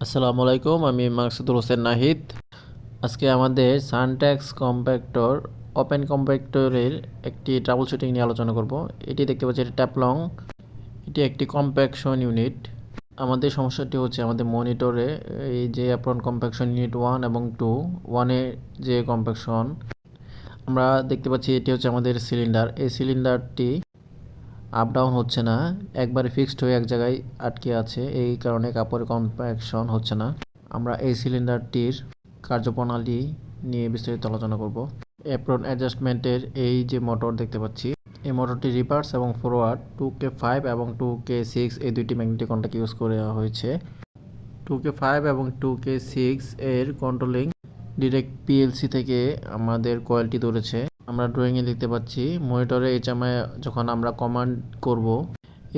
আসসালামু আলাইকুম, আমি মাকসুদুল হোসেন নাহিদ। আজকে আমাদের সানট্যাক্স কম্প্যাক্টর ওপেন কম্প্যাক্টরের একটি ট্রাবল শুটিং নিয়ে আলোচনা করব। এটি দেখতে পাচ্ছি, এটি ট্যাপলং। এটি একটি কম্প্যাকশন ইউনিট। আমাদের সমস্যাটি হচ্ছে আমাদের মনিটরে এই যে অ্যাপ্রন কম্প্যাকশন ইউনিট 1 এবং 2, 1-এ যে কম্প্যাকশন আমরা দেখতে পাচ্ছি, এটি হচ্ছে আমাদের সিলিন্ডার। এই সিলিন্ডারটি আপ ডাউন হচ্ছে না, একবারে ফিক্সড হয়ে এক জায়গায় আটকে আছে। এই কারণে কাপড়ের কম্প্যাকশন হচ্ছে না। আমরা এই সিলিন্ডারটির কার্যপ্রণালী নিয়ে বিস্তারিত আলোচনা করব। অ্যাপ্রন অ্যাডজাস্টমেন্টের এই যে মোটর দেখতে পাচ্ছি, এই মোটরটি রিভার্স এবং ফরওয়ার্ড 2K5 এবং 2K6 এই দুইটি ম্যাগনেটিক কন্ট্যাক্ট ইউজ করা হয়েছে। 2K5 এবং 2K6 এর কন্ট্রোলিং ডিরেক্ট পিএলসি থেকে আমাদের কয়েলটি ধরেছে। আমরা ড্রয়িংয়ে দেখতে পাচ্ছি মনিটরে এইচএমআই যখন আমরা কমান্ড করব,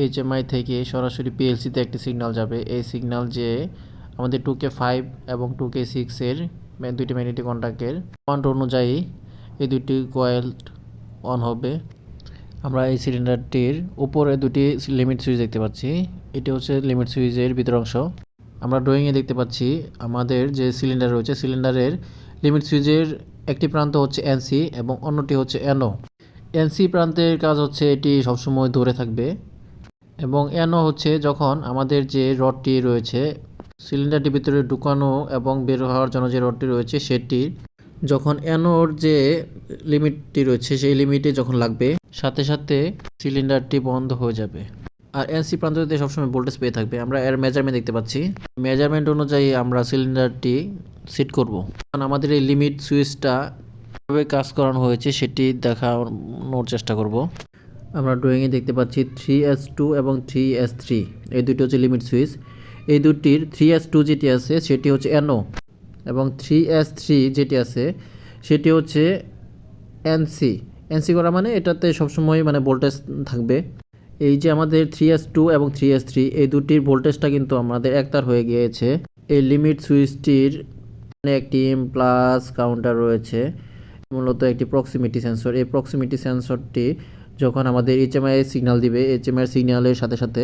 এইচএমআই থেকে সরাসরি পিএলসিতে একটি সিগন্যাল যাবে। এই সিগন্যাল যে আমাদের 2K5 এবং 2K6 এর দুইটি ম্যাগনেটিক কন্ট্যাক্টের কমান্ড অনুযায়ী এই দুটি কয়েল অন হবে। আমরা এই সিলিন্ডারটির উপরে দুটি লিমিট সুইচ দেখতে পাচ্ছি। এটি হচ্ছে লিমিট সুইচের ভিতর অংশ। আমরা ড্রয়িংয়ে দেখতে পাচ্ছি আমাদের যে সিলিন্ডার রয়েছে, সিলিন্ডারের লিমিট সুইচের একটি প্রান্ত হচ্ছে এনসি এবং অন্যটি হচ্ছে এনও। এনসি প্রান্তের কাজ হচ্ছে এটি সবসময় ধরে থাকবে, এবং এনও হচ্ছে যখন আমাদের যে রডটি রয়েছে সিলিন্ডারটির ভিতরে ঢুকানো এবং বের হওয়ার জন্য যে রডটি রয়েছে, সেটি যখন এনোর যে লিমিটটি রয়েছে সেই লিমিটে যখন লাগবে, সাথে সাথে সিলিন্ডারটি বন্ধ হয়ে যাবে। আর এনসি প্রান্তটিতে সবসময় ভোল্টেজ পেয়ে থাকবে। আমরা এর মেজারমেন্ট দেখতে পাচ্ছি। মেজারমেন্ট অনুযায়ী আমরা সিলিন্ডারটি সেট করব। কারণ আমাদের এই লিমিট সুইচটা কিভাবে কাজ করানো হয়েছে সেটি দেখানোর চেষ্টা করব। আমরা ড্রয়িংয়ে দেখতে পাচ্ছি 3S2 এবং 3S3 এই দুটি হচ্ছে লিমিট সুইচ। এই দুটির 3S2 যেটি আছে সেটি হচ্ছে এনও, এবং 3S3 যেটি আছে সেটি হচ্ছে এনসি। এনসি করা মানে এটাতে সবসময় মানে ভোল্টেজ থাকবে। এই যে আমাদের 3S2 এবং 3S3 এই দুটির ভোল্টেজটা কিন্তু আমাদের একতার হয়ে গিয়েছে। এই লিমিট সুইচটির একটি প্লাস কাউন্টার রয়েছে, মূলত একটি প্রক্সিমিটি সেন্সর। এই প্রক্সিমিটি সেন্সরটি যখন আমাদের এইচএমআই সিগন্যাল দিবে, এইচএমআই সিগন্যালের সাথে সাথে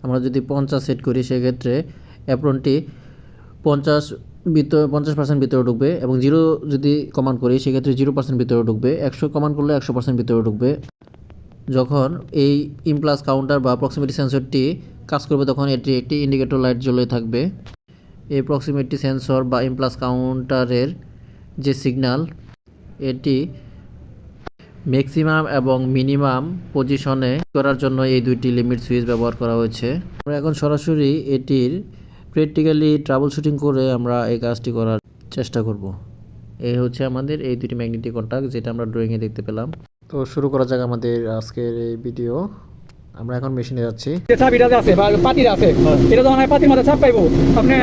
আমরা যদি 50 সেট করি, সেক্ষেত্রে অ্যাপ্রনটি 50% ভিতরে ঢুকবে, এবং 0 যদি কমান্ড করি সেক্ষেত্রে 0% ভিতরে ঢুকবে। 100 কমান্ড করলে 100% ভিতরে ঢুকবে। যখন এই ইমপ্লাস কাউন্টার বা প্রক্সিমিটি সেন্সরটি কাজ করবে, তখন এটি একটি ইন্ডিকেটর লাইট জ্বলে থাকবে। এই প্রক্সিমিটি সেন্সর বা ইমপ্লাস কাউন্টারের যে সিগন্যাল, এটি ম্যাক্সিমাম এবং মিনিমাম পজিশনে করার জন্য এই দুইটি লিমিট সুইচ ব্যবহার করা হয়েছে। আমরা এখন সরাসরি এটির প্র্যাকটিক্যালি ট্রাবল শুটিং করে আমরা এই কাজটি করার চেষ্টা করব। এই হচ্ছে আমাদের এই দুটি ম্যাগনেটিক কন্ট্যাক্ট, যেটা আমরা ড্রয়িংয়ে দেখতে পেলাম। তো শুরু করা যাক আমাদের আজকের এই ভিডিও। আমরা এখন মেশিনে যাচ্ছি। চাবিটা আছে বা পাতিটা আছে, এটা যখন পাতির মধ্যে চাপ পাইবো, আপনি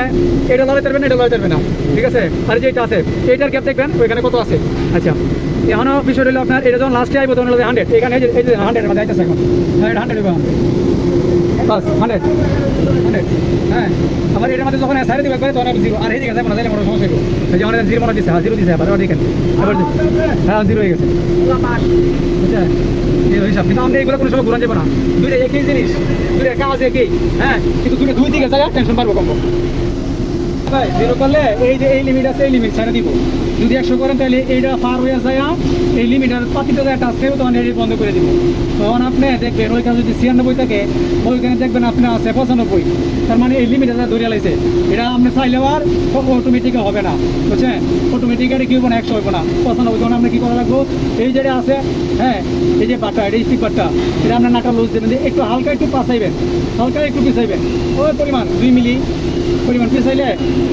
এটা লড়াই পারবেন, এটা লড়াই পারবেন না, ঠিক আছে। আর যেটা আছে এইটার গ্যাপ দেখবেন ওইখানে কত আছে। আচ্ছা, এখনো বিষয় হলো আপনার এটা যখন লাস্টে আইবো তখন 100, এখানে এই যে 100-এর মধ্যে আইতেছে এখন 100 বাস 100। হ্যাঁ, আবার এটার মধ্যে যখন সাইডে দিবে একবারে, তখন 0। আর এই দিকে যাবো না, তাহলে মনে সমস্যা হইব। এই যে আমাদের 0 মনে দিচ্ছে, 0 দিচ্ছে, আবার দেখেন এবার হ্যাঁ 0 হয়ে গেছে। বুঝছেন এই হিসাব। কিন্তু আমরা এইগুলো কোনো সময় ঘুরান যাবো না, দুইটা একই জিনিস, দুইটা কাজ একই। হ্যাঁ, কিন্তু দুইটা দুই দিকে যায়, টেনশন পারবো কম। ভাই 0 করলে এই যে এই লিমিট আছে, এই লিমিট ছাড়া দিব। যদি 100 করেন তাহলে এইটা পার হয়ে যায়, এই লিমিটার পাতিটা টাচ খাইব, তখন এটি বন্ধ করে দিব। তখন আপনি দেখবেন ওইখানে যদি 96 থাকে, ওইখানে দেখবেন আপনার আছে 95। তার মানে এই লিমিটার ধরে লাইছে। এটা আপনি চাইলেও আর অটোমেটিক হবে না, বুঝছেন। অটোমেটিক কি হবো না, 100 হইব না, 95। তখন আপনি কি করা লাগবো, এই যেটা আছে, হ্যাঁ এই যে বাটটা, এটা স্টিক বাটটা, এটা আপনার নাটা লুজ দেবেন, একটু হালকা একটু পাচাইবেন, হালকা একটু পিছাইবেন, ওই পরিমাণ 2 মিলি পরিমাণ পিছাইলে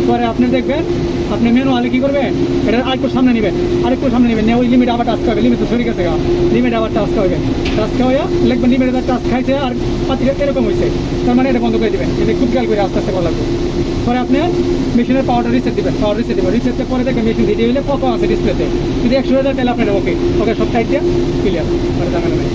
পরে আপনি দেখবেন আপনি ম্যানুয়ালি কি করবেন, এটা আরেকটু সামনে নেবেন, আরেকটু সামনে নেবেন, ওই লিমিট আবার টাচ খাবে, লিমিট তো সরে গেছে, লিমিট আবার টাচ খাবে, টাচ খাওয়া লিখবেন লিমিট টাচ খাইছে আর পাতিটা এরকম হয়েছে, তার মানে এটা বন্ধ করে দেবেন। এটা খুব খেয়াল করে আস্তে আস্তে করা লাগবে। পরে আপনি মেশিনের পাওয়ারটা রিসেট দেবেন, পাওয়ার রিসেট দেবেন, রিসেটের পরে দেখবেন মেশিন রেডি হলে কত আছে ডিসপ্লেতে। যদি 100 হয়ে যায় তাহলে আপনার ওকে সব টাইট দিয়ে ক্লিয়ার, পরে জানানো নেই।